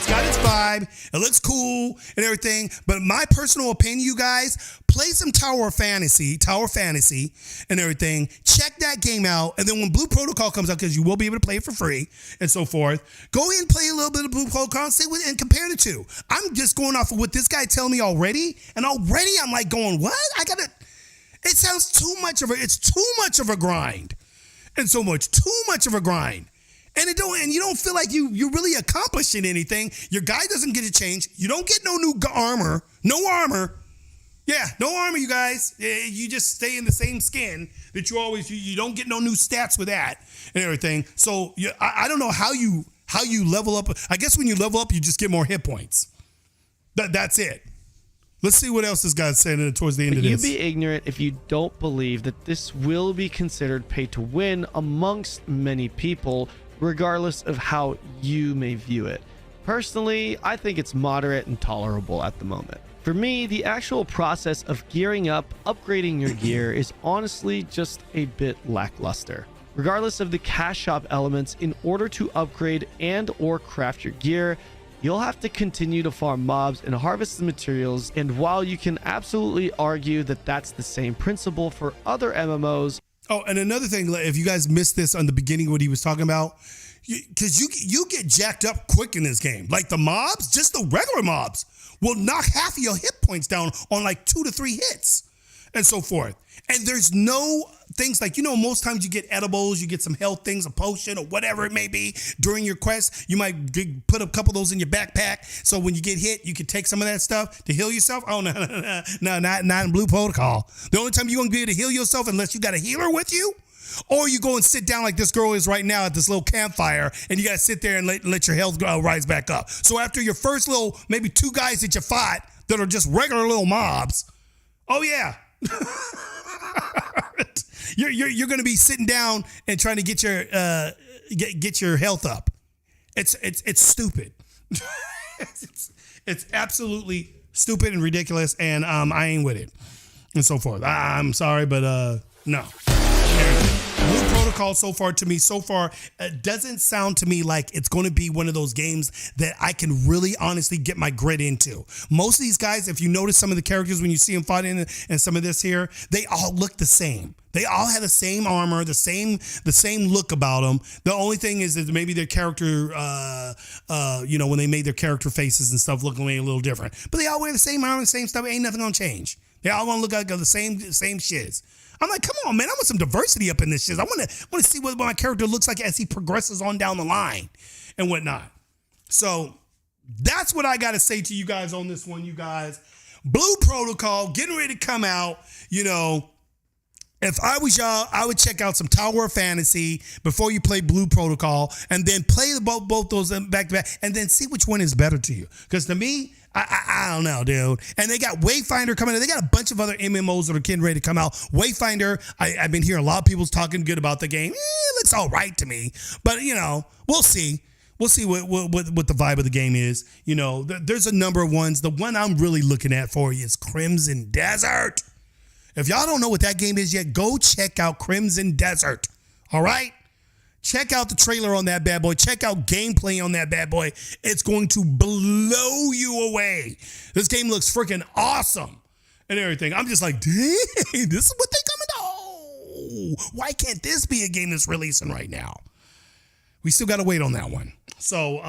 got its vibe. It looks cool and everything. But my personal opinion, you guys, play some Tower Fantasy and everything. Check that game out. And then when Blue Protocol comes out, because you will be able to play it for free and so forth, go ahead and play a little bit of Blue Protocol and compare the two. I'm just going off of what this guy telling me already. And already I'm like going, what? It sounds too much of a grind. And so much, too much of a grind. And you don't feel like you're really accomplishing anything. Your guy doesn't get to change. You don't get no new armor. No armor. Yeah, no armor, you guys. You just stay in the same skin that you always. You don't get no new stats with that and everything. So I don't know how you level up. I guess when you level up, you just get more hit points. That's it. Let's see what else this guy's saying towards the end of You'd this. be ignorant if you don't believe that this will be considered pay to win amongst many people, regardless of how you may view it. Personally, I think it's moderate and tolerable at the moment. For me, the actual process of gearing up, upgrading your gear is honestly just a bit lackluster. Regardless of the cash shop elements, in order to upgrade and or craft your gear, you'll have to continue to farm mobs and harvest the materials. And while you can absolutely argue that that's the same principle for other MMOs. Oh, and another thing, if you guys missed this on the beginning, what he was talking about, because you get jacked up quick in this game. Like the mobs, just the regular mobs, will knock half of your hit points down on like 2 to 3 hits and so forth. And there's no things like, most times you get edibles, you get some health things, a potion or whatever it may be during your quest. You might put a couple of those in your backpack. So when you get hit, you can take some of that stuff to heal yourself. Oh, no, not in Blue Protocol. The only time you're going to be able to heal yourself unless you got a healer with you, or you go and sit down like this girl is right now at this little campfire, and you got to sit there and let your health rise back up. So after your first little, maybe 2 guys that you fought that are just regular little mobs, oh yeah, you're going to be sitting down and trying to get your health up. It's stupid. it's absolutely stupid and ridiculous, and I ain't with it, and so forth. I'm sorry, but no. Blue Protocol so far doesn't sound to me like it's going to be one of those games that I can really honestly get my grit into. Most of these guys, if you notice some of the characters when you see them fighting and some of this here, they all look the same. They all have the same armor, the same look about them. The only thing is that maybe their character, when they made their character faces and stuff look a little different. But they all wear the same armor, the same stuff. Ain't nothing gonna change. They all gonna look like the same shiz. I'm like, come on, man. I want some diversity up in this shit. I want to see what my character looks like as he progresses on down the line and whatnot. So that's what I got to say to you guys on this one, you guys. Blue Protocol getting ready to come out. If I was y'all, I would check out some Tower of Fantasy before you play Blue Protocol, and then play both those back to back, and then see which one is better to you. Because to me, I don't know, dude. And they got Wayfinder coming in. They got a bunch of other MMOs that are getting ready to come out. Wayfinder, I've been hearing a lot of people talking good about the game. It looks all right to me. But, we'll see. We'll see what the vibe of the game is. There's a number of ones. The one I'm really looking at for you is Crimson Desert. If y'all don't know what that game is yet, go check out Crimson Desert. All right? Check out the trailer on that bad boy. Check out gameplay on that bad boy. It's going to blow you away. This game looks freaking awesome and everything. I'm just like, dang, this is what they coming to. Oh, why can't this be a game that's releasing right now? We still got to wait on that one. So,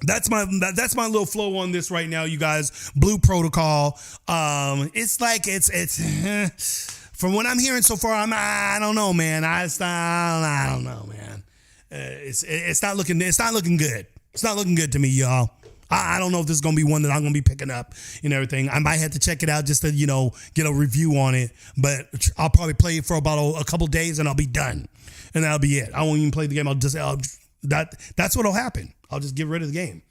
that's my little flow on this right now, you guys. Blue Protocol. It's like it's from what I'm hearing so far. I don't know, man. I don't know, man. It's not looking good. It's not looking good to me, y'all. I don't know if this is gonna be one that I'm gonna be picking up and everything. I might have to check it out just to get a review on it. But I'll probably play it for about a couple days and I'll be done, and that'll be it. I won't even play the game. That's what'll happen. I'll just get rid of the game.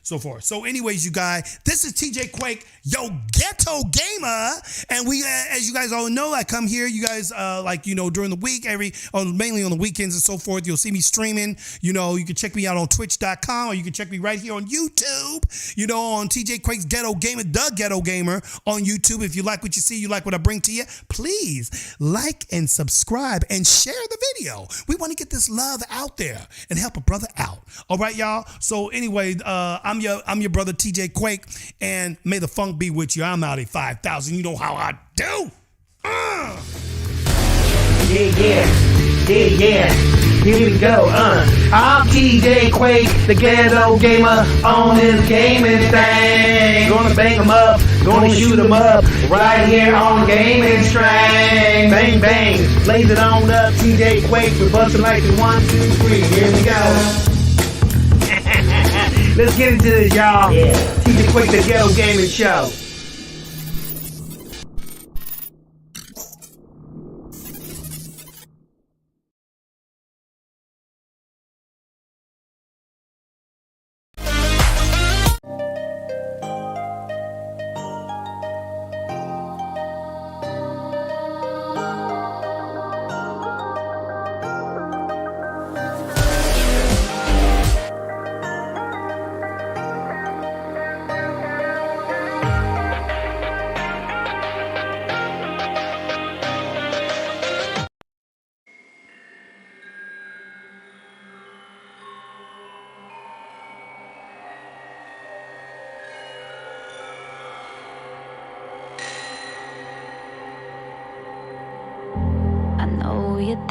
So forth. So anyways, you guys, this is TJ Quake, yo ghetto gamer, and we, as you guys all know, I come here, you guys, during the week, mainly on the weekends and so forth. You'll see me streaming. You can check me out on Twitch.com, or you can check me right here on YouTube. On TJ Quake's Ghetto Gamer, the Ghetto Gamer on YouTube. If you like what you see, you like what I bring to you, please like and subscribe and share the video. We want to get this love out there and help a brother out. All right, y'all. So anyway, I'm your brother TJ Quake, and may the funk be with you. I'm out at 5,000. You know how I do. Yeah. Here we go. I'm TJ Quake, the ghetto gamer on this gaming thing. Gonna bang 'em up, gonna shoot 'em up, right here on Gaming Strang. Bang bang, blaze it on up. TJ Quake, we're busting like the 1, 2, 3. Here we go. Let's get into this, y'all. Yeah. TJ Quake, the Ghetto Gaming Show.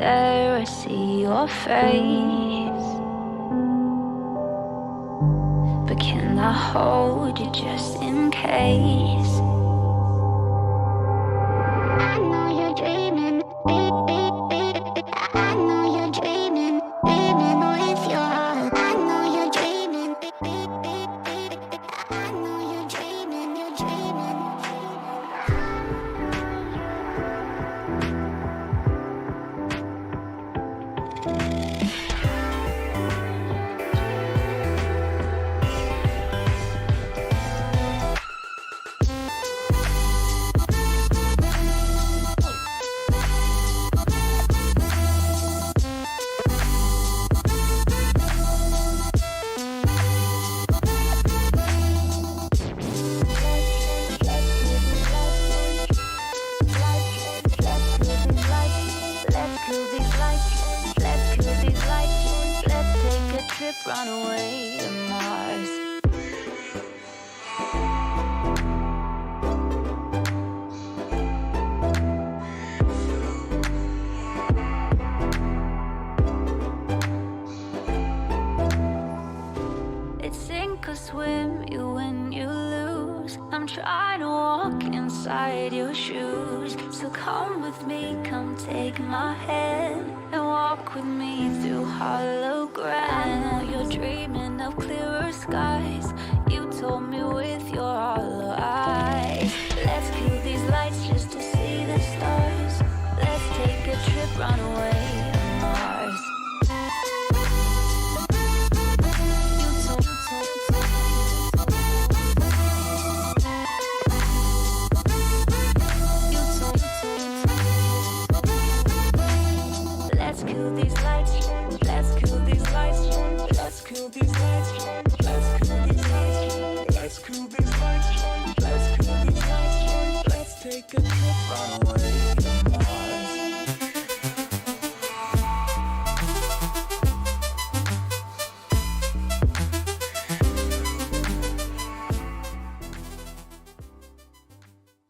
there, I see your face. But can I hold you just in case? I know you're dreaming. I know you're dreaming. Dreaming with your heart. I know you're dreaming. I know you're dreaming. You're dreaming. Run away to Mars. It's sink or swim, you win, you lose. I'm trying to walk inside your shoes. So come with me, come take my hand and walk with me through holograms. You're dreaming of clearer skies. You told me with your hollow eyes. Let's kill these lights just to see the stars. Let's take a trip, run away to Mars. Let's kill these lights. Let's kill these lights. Let's kill these lights. Let's kill these lights. Let's kill these lights. Let's kill these lights. Let's take a trip, run away.